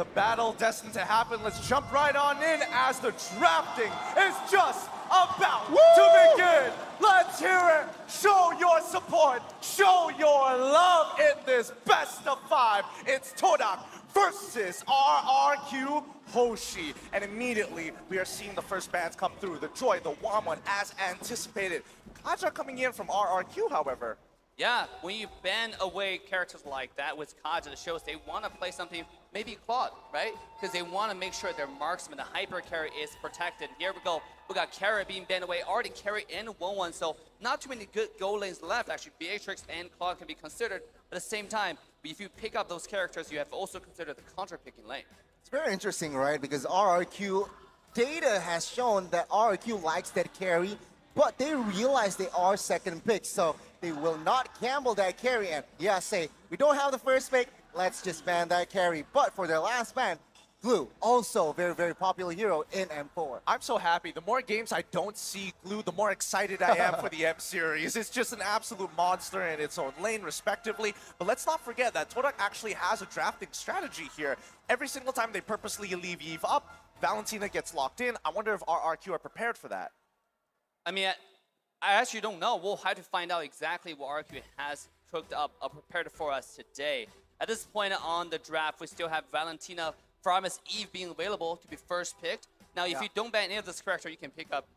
the battle destined to happen. Let's jump right on in as the drafting is just about to begin. Let's hear it. Show your support. Show your love in this best of 5. It's TODAK versus RRQ Hoshi. And immediately, we are seeing the first bans come through. The Joy, the Wamon, as anticipated. Kaja coming in from RRQ, however. Yeah, when you ban away characters like that with Kaja, it shows they want to play something, maybe Claude, right? Because they want to make sure their marksman, the hyper carry, is protected. Here we go. We got Carry being banned away, already Carry in 1-1, so not too many good goal lanes left. Actually, Beatrix and Claude can be considered. But at the same time, if you pick up those characters, you have to also consider the counter-picking lane. It's very interesting, right? Because RRQ data has shown that RRQ likes that carry, but they realize they are second pick, so they will not gamble that carry and say, we don't have the first pick, let's just ban that carry. But for their last ban, Glue, also a very, very popular hero in M4. I'm so happy. The more games I don't see Glue, the more excited I am for the M series. It's just an absolute monster in its own lane, respectively. But let's not forget that TODAK actually has a drafting strategy here. Every single time they purposely leave Eve up, Valentina gets locked in. I wonder if RRQ are prepared for that. I mean, I actually don't know. We'll have to find out exactly what RRQ has cooked up or prepared for us today. At this point on the draft, we still have Valentina, Farmus, Eve being available to be first picked. Now, if you don't ban any of this character, you can pick up,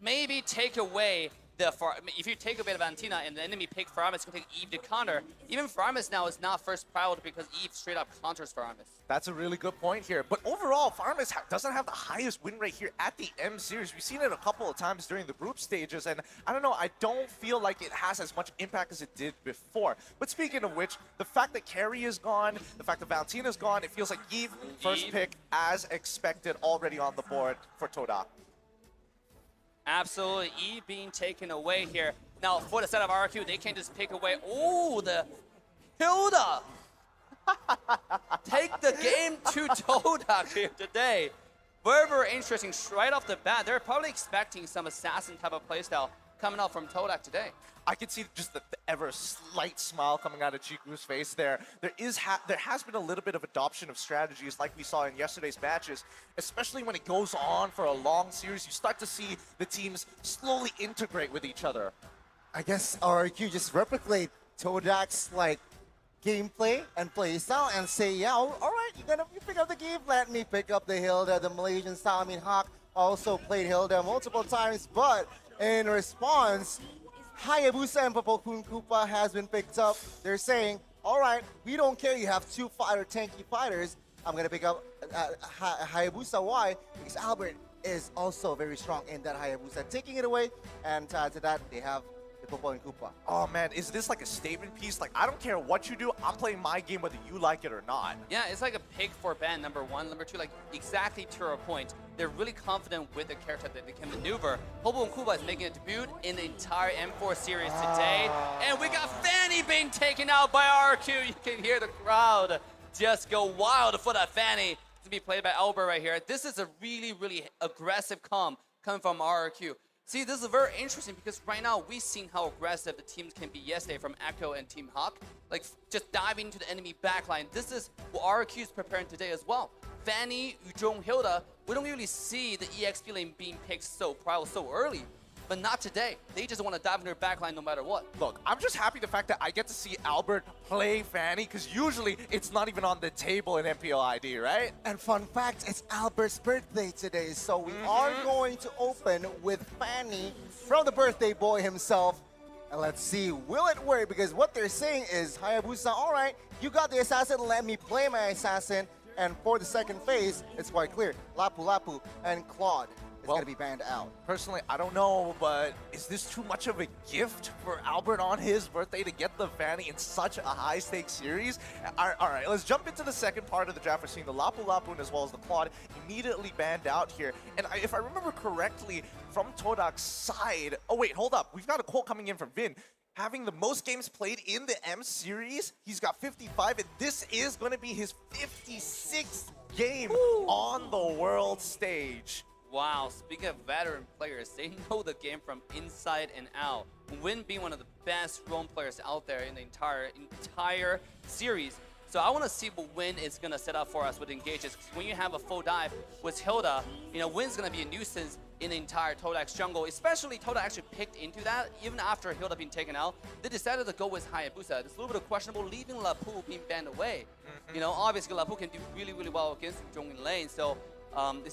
maybe take away the, if you take away the Valentina and the enemy pick Farmus, you can take Eve to counter. Even Farmus now is not first priority because Eve straight up counters Farmus. That's a really good point here. But overall, Farmus doesn't have the highest win rate here at the M series. We've seen it a couple of times during the group stages, and I don't know, I don't feel like it has as much impact as it did before. But speaking of which, the fact that Carry is gone, the fact that Valentina is gone, it feels like Eve, first pick, as expected, already on the board for TODAK. Absolutely, E being taken away here. Now, for the set of RRQ, they can just pick away. Oh, the Hilda! Take the game to TODAK here today. Very, very interesting. Right off the bat, they're probably expecting some assassin type of playstyle coming out from TODAK today. I can see just the ever slight smile coming out of Chiku's face there. There has been a little bit of adoption of strategies like we saw in yesterday's matches, especially when it goes on for a long series. You start to see the teams slowly integrate with each other. I guess RRQ just replicate TODAK's gameplay and play style and say, yeah, all right, you pick up the game, let me pick up the Hilda, the Malaysian style. I mean, Hawk also played Hilda multiple times, but in response, Hayabusa and Papokun Koopa has been picked up. They're saying, all right, we don't care you have 2 tanky fighters. I'm going to pick up Hayabusa. Why? Because Albert is also very strong in that Hayabusa. Taking it away, and to that, they have the Popo and Koopa. Oh man, is this like a statement piece? Like, I don't care what you do, I'm playing my game whether you like it or not. Yeah, it's like a pick for ban, number one. Number two, like exactly to our point. They're really confident with the character that they can maneuver. Popo and Koopa is making a debut in the entire M4 series today. And we got Fanny being taken out by RRQ. You can hear the crowd just go wild for that Fanny to be played by Albert right here. This is a really, really aggressive coming from RRQ. See, this is very interesting because right now we've seen how aggressive the teams can be yesterday from Echo and Team Hawk. Like, just diving into the enemy backline. This is what RRQ is preparing today as well. Fanny, Yuzhong, Hilda, we don't really see the EXP lane being picked so early. But not today. They just want to dive into their backline no matter what. Look, I'm just happy the fact that I get to see Albert play Fanny, because usually it's not even on the table in MPLID, right? And fun fact, it's Albert's birthday today, so we are going to open with Fanny from the birthday boy himself. And let's see, will it work? Because what they're saying is, Hayabusa, all right, you got the assassin, let me play my assassin. And for the second phase, it's quite clear. Lapu Lapu and Claude is going to be banned out. Personally, I don't know, but is this too much of a gift for Albert on his birthday to get the Fanny in such a high-stakes series? All right, let's jump into the second part of the draft. We're seeing the Lapu Lapu as well as the Claude immediately banned out here. And if I remember correctly, from TODAK's side... Oh, wait, hold up. We've got a quote coming in from Vin. Having the most games played in the M series, he's got 55, and this is going to be his 56th game on the world stage. Wow, speaking of veteran players, they know the game from inside and out. Win being one of the best roam players out there in the entire series. So I want to see what Win is going to set up for us with engages. When you have a full dive with Hilda, Win's going to be a nuisance in the entire TODAK's jungle, especially TODAK actually picked into that. Even after Hilda being taken out, they decided to go with Hayabusa. It's a little bit of questionable, leaving Lapu being banned away. Obviously Lapu can do really, really well against the Zhongin lane. So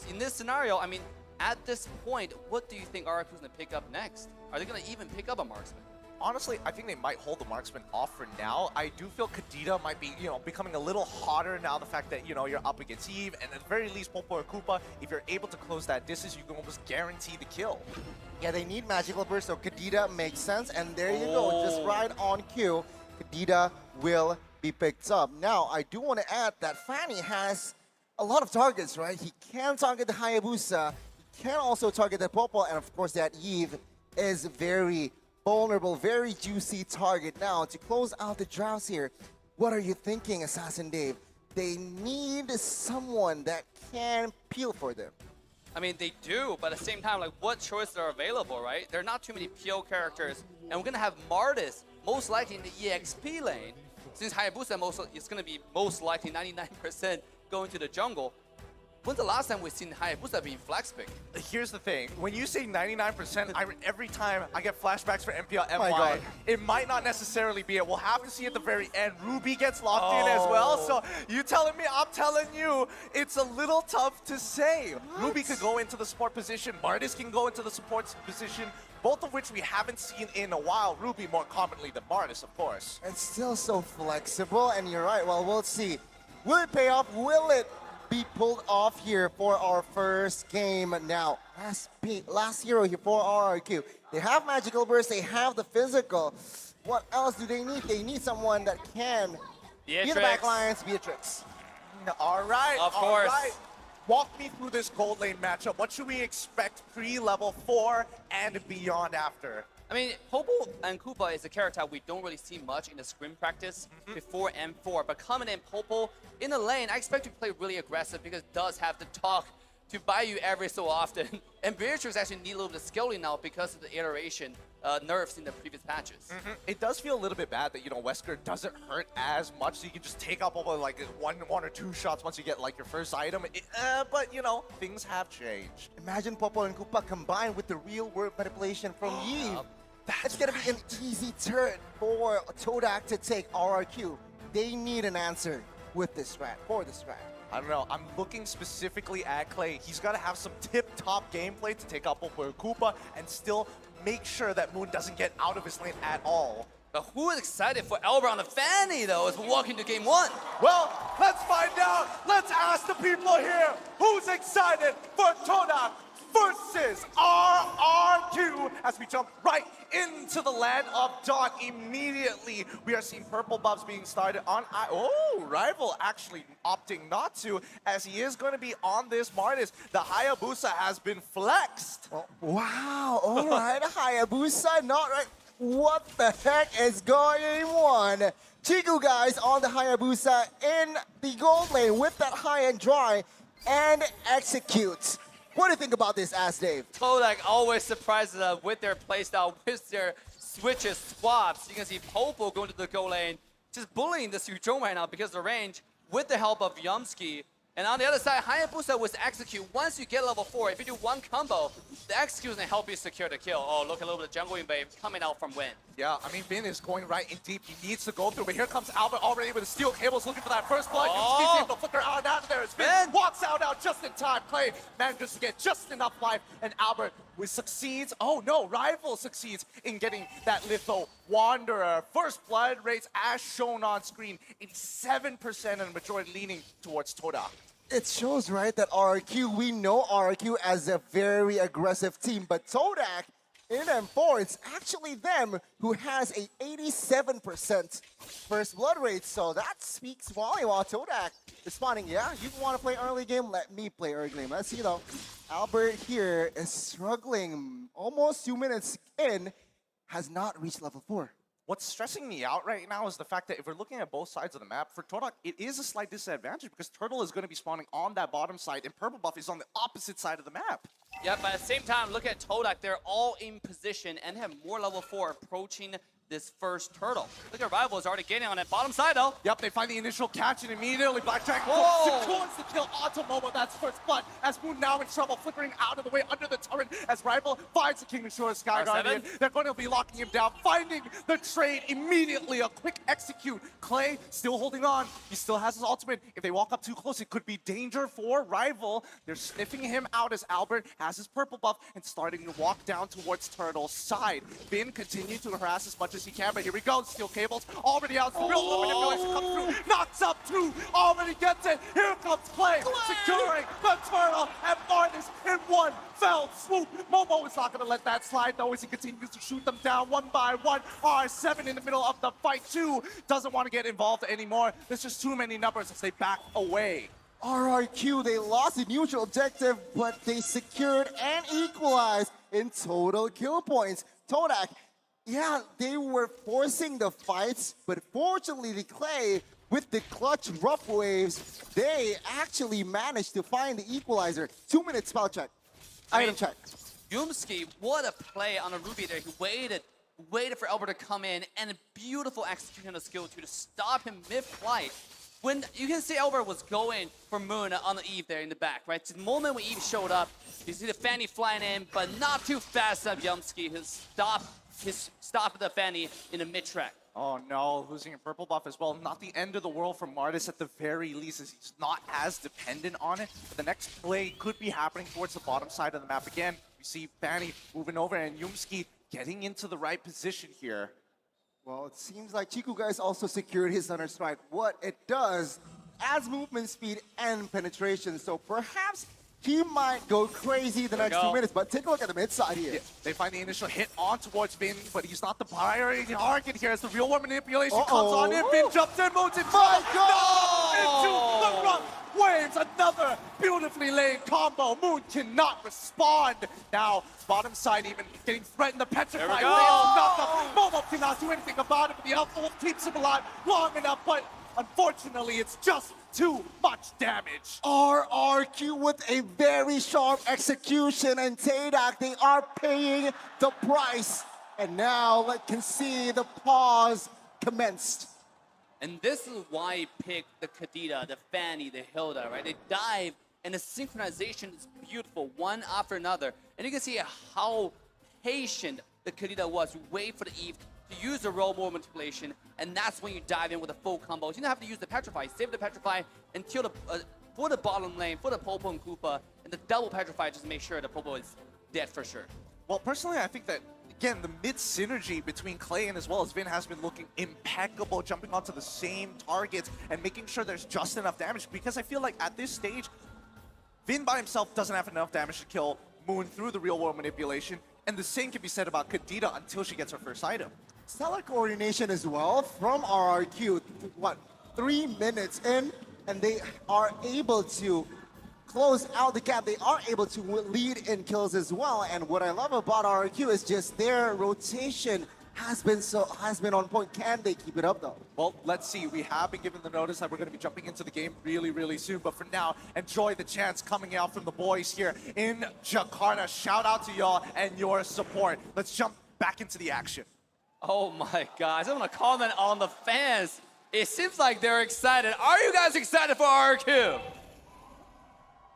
in this scenario, I mean, at this point, what do you think RRQ is going to pick up next? Are they going to even pick up a marksman? Honestly, I think they might hold the marksman off for now. I do feel Kadita might be, becoming a little hotter now. The fact that, you're up against Eve, and at the very least, Popo or Koopa, if you're able to close that distance, you can almost guarantee the kill. Yeah, they need magical burst, so Kadita makes sense. And there you go, just right on cue, Kadita will be picked up. Now, I do want to add that Fanny has a lot of targets, right? He can target the Hayabusa, he can also target the Popo, and of course that Eve is very vulnerable, very juicy target. Now, to close out the drafts here, what are you thinking, Assassin Dave? They need someone that can peel for them. I mean, they do, but at the same time, like, what choices are available, right? There are not too many PO characters, and we're going to have Martis most likely in the EXP lane, since Hayabusa is going to be most likely 99% going to the jungle. When's the last time we've seen Hayabusa being flex picked? Here's the thing. When you say 99%, every time I get flashbacks for MPL my MY, God. it might not necessarily be it. We'll have to see at the very end. Ruby gets locked in as well. So you telling me, I'm telling you, it's a little tough to say. Ruby could go into the support position. Martis can go into the support position, both of which we haven't seen in a while. Ruby more commonly than Martis, of course. It's still so flexible, and you're right. Well, we'll see. Will it pay off? Will it be pulled off here for our first game? Now, last hero here for RRQ. They have magical burst, they have the physical. What else do they need? They need someone that can be the backlines, Beatrix. All right, Of all course. right. Walk me through this gold lane matchup. What should we expect pre-level 4 and beyond after? I mean, Popo and Koopa is a character we don't really see much in the scrim practice before M4. But coming in, Popo in the lane, I expect to play really aggressive because it does have the talk to buy you every so often. And Beatrix actually need a little bit of scaling now because of the iteration nerfs in the previous patches. It does feel a little bit bad that, Wesker doesn't hurt as much, so you can just take out Popo like one or two shots once you get like your first item. But, things have changed. Imagine Popo and Koopa combined with the real world manipulation from Eve. That's gonna be an easy turn for TODAK to take RRQ. They need an answer with this strat, for this strat. I don't know. I'm looking specifically at Clay. He's got to have some tip-top gameplay to take out Popo and Koopa and still make sure that Moon doesn't get out of his lane at all. But who is excited for Elbra on the Fanny, though, as we walk into game 1? Well, let's find out. Let's ask the people here who's excited for TODAK versus RRQ as we jump right into the land of dawn. Immediately, we are seeing purple buffs being started on. Rival actually opting not to, as he is going to be on this Martis. The Hayabusa has been flexed. Oh, wow, all right, Hayabusa, not right. What the heck is going on? Chiku guys on the Hayabusa in the gold lane with that high and dry and executes. What do you think about this, Ask Dave? TODAK always surprises us with their playstyle, with their switches, swaps. You can see Popo going to the goal lane, just bullying the Suzhong right now because of the range with the help of Yumski. And on the other side, Hayabusa was execute. Once you get level 4, if you do one combo, the execute is going to help you secure the kill. Oh, look, a little bit of jungle invade coming out from Win. Yeah, I mean, Bin is going right in deep. He needs to go through, but here comes Albert already with the steel cables looking for that first blood. He's able to flicker out of there. Bin walks out just in time. Clay manages to get just enough life, and Albert succeeds. Oh no, Rival succeeds in getting that Litho Wanderer. First blood rates as shown on screen, 87% and the majority leaning towards TODAK. It shows, right, that RRQ, we know RRQ as a very aggressive team, but TODAK in M4, it's actually them who has a 87% first blood rate, so that speaks volume. While TODAK responding, yeah, you want to play early game, let me play early game. Let's see though. Albert here is struggling, almost 2 minutes in, has not reached level 4. What's stressing me out right now is the fact that if we're looking at both sides of the map, for TODAK, it is a slight disadvantage because Turtle is going to be spawning on that bottom side and Purple Buff is on the opposite side of the map. Yeah, but at the same time, look at TODAK. They're all in position and have more level 4 approaching this first turtle. Look at Rival is already getting on it. Bottom side though. Yep, they find the initial catch and immediately Black Dragon Whoa! secures the kill onto Momo. That's first blood. As Moon now in trouble, flickering out of the way under the turret as Rival finds the Kingdom Shore Sky R7. Guardian. They're going to be locking him down, finding the trade immediately. A quick execute. Clay still holding on. He still has his ultimate. If they walk up too close, it could be danger for Rival. They're sniffing him out as Albert has his purple buff and starting to walk down towards Turtle's side. Finn continues to harass as much as he can, but here we go. Steel cables already out. The real manipulation comes through. Knocks up two. Already gets it. Here comes Clay. Securing the Turtle and Martis in one fell swoop. Momo is not going to let that slide though as he continues to shoot them down one by one. R7 in the middle of the fight too. Doesn't want to get involved anymore. There's just too many numbers as they back away. RRQ, they lost the neutral objective, but they secured and equalized in total kill points. TODAK, yeah, they were forcing the fights, but fortunately the Clay, with the clutch rough waves, they actually managed to find the equalizer. 2-minute spell check. Item check. Yumski, what a play on a Ruby there. He waited for Albert to come in, and a beautiful execution of skill 2 to stop him mid-flight. When you can see Albert was going for Moon on the Eve there in the back, right? The moment when Eve showed up, you see the Fanny flying in, but not too fast enough. Yumski has stopped the Fanny in the mid-track. Oh no, losing a purple buff as well. Not the end of the world for Martis at the very least, as he's not as dependent on it. But the next play could be happening towards the bottom side of the map again. We see Fanny moving over and Yumski getting into the right position here. Well, it seems like Chiku guys also secured his Thunder Strike. What it does adds movement speed and penetration, so perhaps he might go crazy the next 2 minutes, but take a look at the mid side here. Yeah, they find the initial hit on towards Vin, but he's not the priority target here as the real world manipulation comes on in. Vin jumps in, moves in. My God! Into the rough waves. Another beautifully laid combo. Moon cannot respond. Now, bottom side even getting threatened. The petrified wave knocked up. Momo cannot do anything about it, but the Alpha keeps him alive long enough, but unfortunately, it's just too much damage. RRQ with a very sharp execution, and TODAK, they are paying the price. And now let can see the pause commenced. And this is why he picked the Kadita, the Fanny, the Hilda, right? They dive, and the synchronization is beautiful, one after another. And you can see how patient the Kadita was to wait for the Eve to use the roll more manipulation, and that's when you dive in with a full combo. You don't have to use the Petrify. Save the Petrify until for the bottom lane, for the Popo and Koopa, and the double Petrify just to make sure the Popo is dead for sure. Well, personally, I think that, again, the mid-synergy between Clay and as well as Vin has been looking impeccable, jumping onto the same targets and making sure there's just enough damage, because I feel like at this stage, Vin by himself doesn't have enough damage to kill Moon through the real-world manipulation, and the same can be said about Kadita until she gets her first item. Stellar coordination as well from RRQ. What, 3 minutes in, and they are able to close out the gap. They are able to lead in kills as well. And what I love about RRQ is just their rotation has been on point. Can they keep it up though? Well, let's see. We have been given the notice that we're going to be jumping into the game really, really soon. But for now, enjoy the chance coming out from the boys here in Jakarta. Shout out to y'all and your support. Let's jump back into the action. Oh my gosh, I want to comment on the fans. It seems like they're excited. Are you guys excited for RRQ?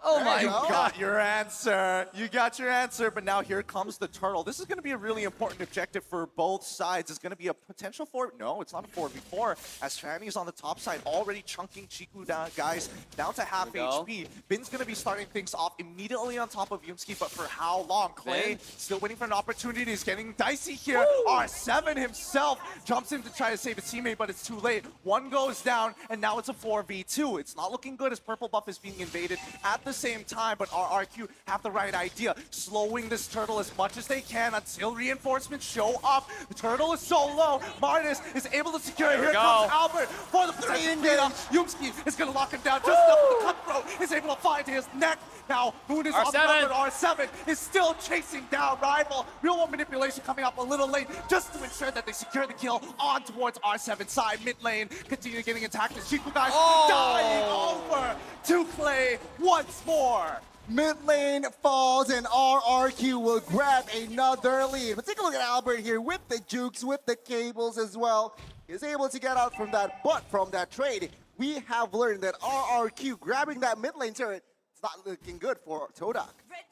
Oh my God. You got your answer. You got your answer, but now here comes the turtle. This is going to be a really important objective for both sides. It's going to be a potential for, no, it's not a 4v4, as Fanny is on the top side, already chunking Chiku down, guys, down to half HP. Bin's going to be starting things off immediately on top of Yumski, but for how long? Clay still waiting for an opportunity. He's getting dicey here. Woo! R7 himself jumps in to try to save his teammate, but it's too late. One goes down, and now it's a 4v2. It's not looking good as purple buff is being invaded at the same time, but RRQ have the right idea, slowing this turtle as much as they can until reinforcements show up. The turtle is so low. Martis is able to secure it. Here comes Albert for the possession data. Yumski is going to lock him down just enough. The cutthroat is able to find his neck. Now, Moon is on the run, but R7 is still chasing down Rival. Real world manipulation coming up a little late just to ensure that they secure the kill on towards R7 side mid lane. Continue getting attacked as Chiku guys dying over to Clay once more. Mid lane falls and RRQ will grab another lead. But take a look at Albert here with the jukes, with the cables as well. He's able to get out from that, but from that trade, we have learned that RRQ grabbing that mid lane turret, it's not looking good for TODAK.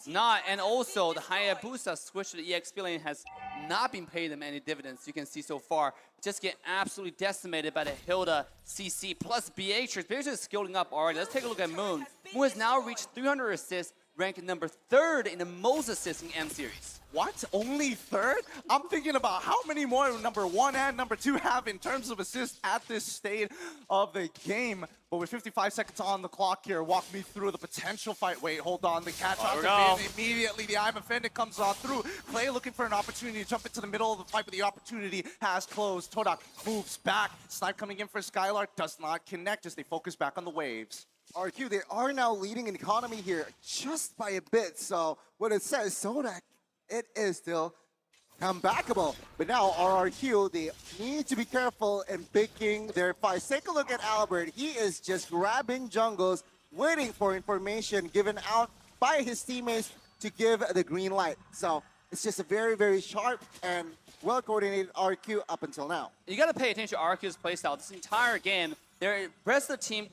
Not, and also the Hayabusa switch to the EXP lane has not been paying them any dividends. You can see so far, just get absolutely decimated by the Hilda CC plus Beatrix. Beatrix is skilling up already. Let's take a look at Moon. Moon has now reached 300 assists, ranked number 3rd in the most assists in M series. What? Only 3rd? I'm thinking about how many more number 1 and number 2 have in terms of assists at this stage of the game. But with 55 seconds on the clock here, walk me through the potential fight. Wait, hold on. The catch out to Vin. Immediately, the I'm Offended comes on through. Clay looking for an opportunity to jump into the middle of the fight, but the opportunity has closed. TODAK moves back. Snipe coming in for Skylar does not connect as they focus back on the waves. RQ, they are now leading in economy here just by a bit. So what it says, TODAK, it is still comebackable. But now RRQ, they need to be careful in picking their fights. Take a look at Albert. He is just grabbing jungles, waiting for information given out by his teammates to give the green light. So it's just a very, very sharp and well-coordinated RQ up until now. You got to pay attention to RQ's playstyle. This entire game, when the rest of the team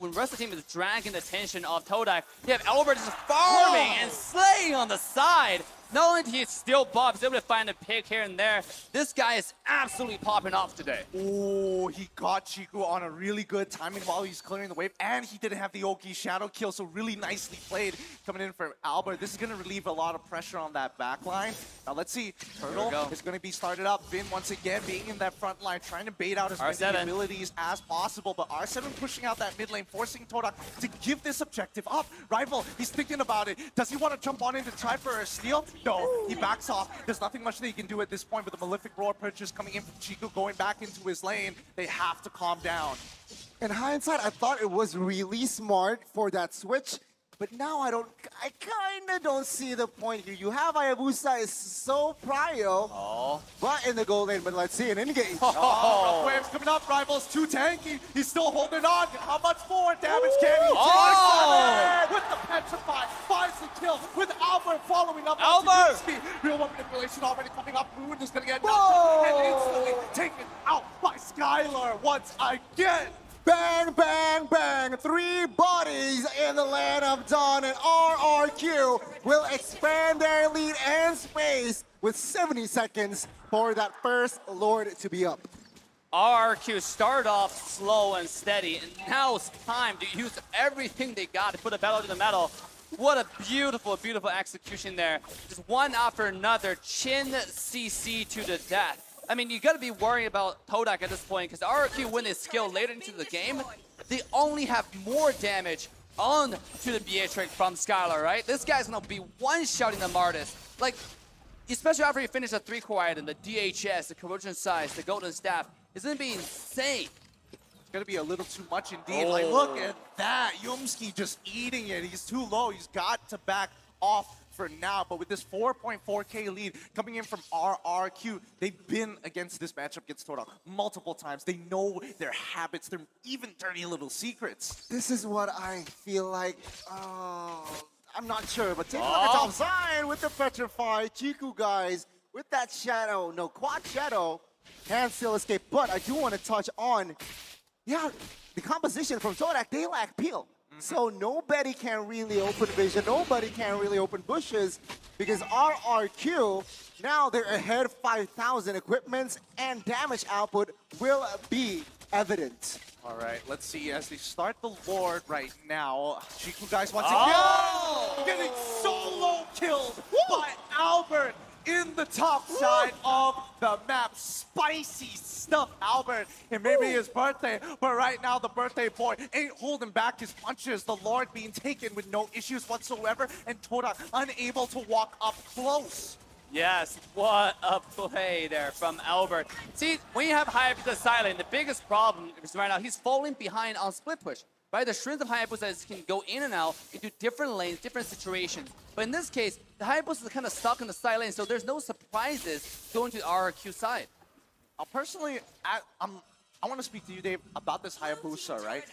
is dragging the attention of TODAK, you have Albert just farming and slaying on the side. Not only did he steal buff, he's able to find a pick here and there. This guy is absolutely popping off today. Oh, he got Chiku on a really good timing while he's clearing the wave, and he didn't have the Oki shadow kill, so really nicely played coming in for Albert. This is going to relieve a lot of pressure on that back line. Now let's see, Turtle is going to be started up. Vin once again being in that front line, trying to bait out as many abilities as possible, but R7 pushing out that mid lane, forcing TODAK to give this objective up. Rival, he's thinking about it. Does he want to jump on in to try for a steal? No, he backs off. There's nothing much that he can do at this point, but the Malefic Roar purchase coming in from Chiku going back into his lane. They have to calm down. In hindsight, I thought it was really smart for that switch, but now I kind of don't see the point here. You have Hayabusa is so prio, but in the goal lane, but let's see an in-game. Rough waves coming up, Rivals too tanky. He's still holding on. How much more damage can he take? With the petrify, finds the kill with Albert following up. Albert! Real one manipulation already coming up. Moon is going to get knocked and instantly taken out by Skylar once again. Bang, bang, bang. 3 bodies in the land of Dawn, and RRQ will expand their lead and space with 70 seconds for that first Lord to be up. RRQ started off slow and steady, and now it's time to use everything they got to put a pedal to the metal. What a beautiful, beautiful execution there. Just one after another, chin CC to the death. I mean, you got to be worried about TODAK at this point, because RRQ, when they skill later into the game, they only have more damage on to the Beatrix from Skylar, right? This guy's going to be one-shotting the Martis. Like, especially after he finishes a 3-core item, the DHS, the Corrosion Size, the Golden Staff, it's going to be insane. It's going to be a little too much indeed. Like, look at that. Yumski just eating it. He's too low. He's got to back off for now, but with this 4.4k lead coming in from RRQ, they've been against this matchup against TODAK multiple times. They know their habits, their even dirty little secrets. This is what I feel like. I'm not sure, but take a look at top side with the Petrify. Chiku guys with that shadow, no quad shadow, can still escape. But I do want to touch on, the composition from TODAK. They lack peel. So nobody can really open vision, nobody can really open bushes, because RRQ, now they're ahead 5,000 equipments, and damage output will be evident. All right, let's see as they start the Lord right now. Chiku guys once again getting solo killed by Albert in the top side of the map. Spicy stuff, Albert. It may be his birthday, but right now the birthday boy ain't holding back his punches. The Lord being taken with no issues whatsoever, and TODAK unable to walk up close. Yes, what a play there from Albert. See, when you have Hayabusa silent, the biggest problem is right now he's falling behind on split push. Right, the strength of Hayabusa can go in and out into different lanes, different situations. But in this case, the Hayabusa is kind of stuck in the side lane, so there's no surprises going to the RRQ side. Personally, I'm I want to speak to you, Dave, about this Hayabusa, right?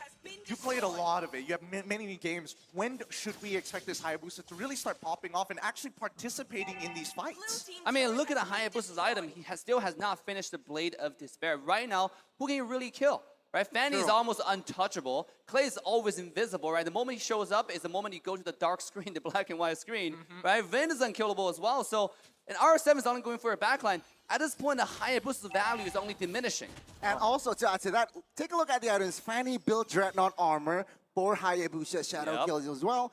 You played a lot of it. You have many games. When should we expect this Hayabusa to really start popping off and actually participating in these fights? I mean, look at the Hayabusa's item. He still has not finished the Blade of Despair. Right now, who can he really kill? Right, Fanny is almost untouchable. Clay is always invisible, right? The moment he shows up is the moment you go to the dark screen, the black and white screen, right? Vin is unkillable as well. So, and R7 is only going for a backline. At this point, the Hayabusa's value is only diminishing. And also to add to that, take a look at the items. Fanny built Dreadnought armor for Hayabusa Shadow kills as well.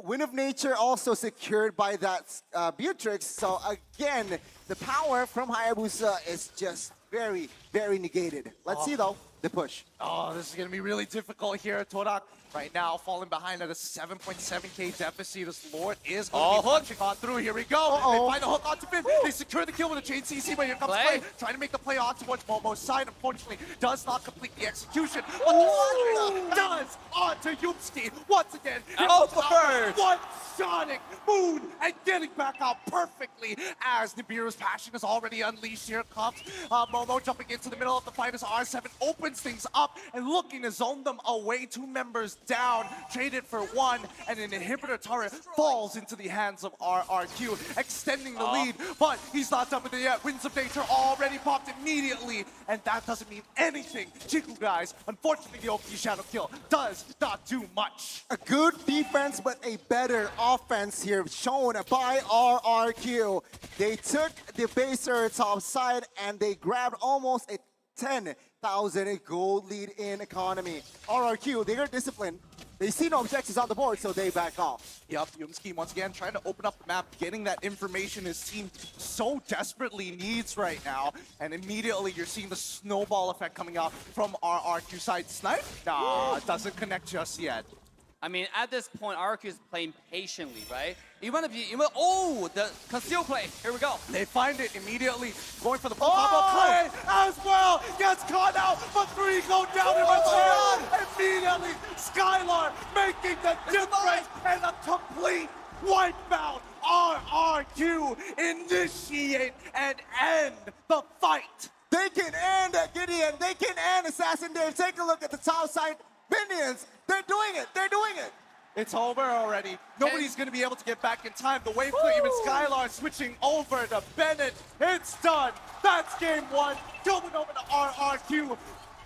Wind of Nature also secured by that Beatrix. So again, the power from Hayabusa is just very, very negated. Let's see though, the push. Oh, this is going to be really difficult here at TODAK. Right now, falling behind at a 7.7k deficit. This Lord is going to be punching on through. Here we go. They find a hook onto Finn. They secure the kill with a chain CC, but here comes Clay. Trying to make the play on towards Momo's side. Unfortunately, does not complete the execution. But the does onto Yupski. Once again, one sonic moon and getting back out perfectly as Nibiru's passion is already unleashed. Here comes Momo jumping into the middle of the fight as R7 opens things up and looking to zone them away. 2 members down, traded for 1, and an inhibitor turret falls into the hands of RRQ, extending the lead, but he's not done with it yet. Winds of Nature already popped immediately, and that doesn't mean anything. Chiku, guys, unfortunately the OP Shadow kill does not do much. A good defense, but a better offense here shown by RRQ. They took the baser top side, and they grabbed almost a 10,000 gold lead in economy. RRQ, they are disciplined. They see no objectives on the board, so they back off. Yep, Yumski once again trying to open up the map, getting that information his team so desperately needs right now. And immediately you're seeing the snowball effect coming out from RRQ side. Snipe? Nah, doesn't connect just yet. I mean, at this point, RRQ is playing patiently, right? The conceal play. Here we go. They find it immediately, going for the full combo play as well. Gets caught out, but 3 go down in return. Immediately, Skylar making the difference and a complete wipeout. RRQ initiate and end the fight. They can end Gideon. They can end Assassin Dave. Take a look at the top side. Minions, they're doing it. They're doing it. It's over already. Nobody's going to be able to get back in time. The wave clear, even Skylar switching over to Bennett. It's done. That's game 1. Going over to RRQ.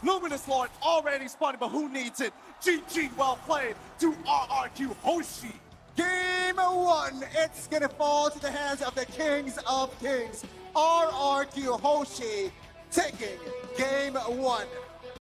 Luminous Lord already spawning, but who needs it? GG, well played to RRQ Hoshi. Game 1, it's going to fall to the hands of the Kings of Kings. RRQ Hoshi taking game 1.